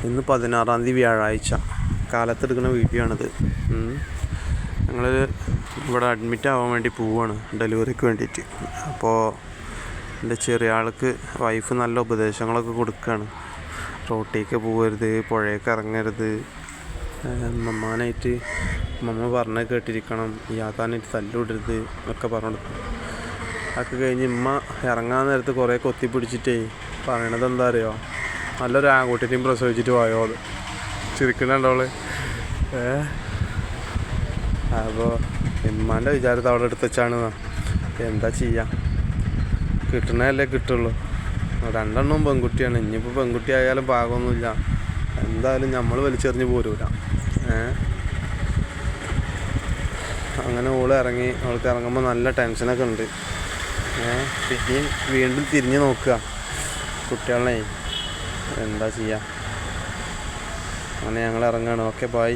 ഇന്ന് 16-ാം തീയതി വ്യാഴാഴ്ച കാലത്തെടുക്കുന്ന വീഡിയോ ആണിത്. ഞങ്ങൾ ഇവിടെ അഡ്മിറ്റ് ആവാൻ വേണ്ടി പോവുകയാണ് ഡെലിവറിക്ക് വേണ്ടിയിട്ട്. അപ്പോൾ എൻ്റെ ചെറിയ ആൾക്ക് വൈഫ് നല്ല ഉപദേശങ്ങളൊക്കെ കൊടുക്കുകയാണ്. റോട്ടിലേക്ക് പോകരുത്, പുഴയൊക്കെ ഇറങ്ങരുത്, മമ്മാനായിട്ട് മമ്മ പറഞ്ഞ കേട്ടിരിക്കണം, യാതാനായിട്ട് തല്ലുവിടരുത് എന്നൊക്കെ പറഞ്ഞു. അതൊക്കെ കഴിഞ്ഞ് ഉമ്മ ഇറങ്ങാൻ നേരത്ത് കുറേ കൊത്തിപ്പിടിച്ചിട്ടേ പറയണത് എന്താ അറിയോ, നല്ലൊരു ആൺകുട്ടിനെയും പ്രസവിച്ചിട്ട് പോയോ അത് ചിരിക്കണുണ്ടവള്. അപ്പോൾ ഉമ്മാൻ്റെ വിചാരത്തിൽ അവിടെ എടുത്ത് വെച്ചാണ്. എന്താ ചെയ്യുക, കിട്ടണതല്ലേ കിട്ടുള്ളൂ. രണ്ടെണ്ണവും പെൺകുട്ടിയാണ്. ഇനിയിപ്പോൾ പെൺകുട്ടി ആയാലും പാകമൊന്നുമില്ല, എന്തായാലും നമ്മൾ വലിച്ചെറിഞ്ഞ് പോരൂല. അങ്ങനെ ഓള് ഇറങ്ങി. അവൾക്ക് ഇറങ്ങുമ്പോൾ നല്ല ടെൻഷനൊക്കെ ഉണ്ട്. പിന്നെയും വീണ്ടും തിരിഞ്ഞ് നോക്കുക കുട്ടികളെ. എന്താ ചെയ്യുക, അങ്ങനെ ഞങ്ങൾ ഇറങ്ങുകയാണ്. Okay, by.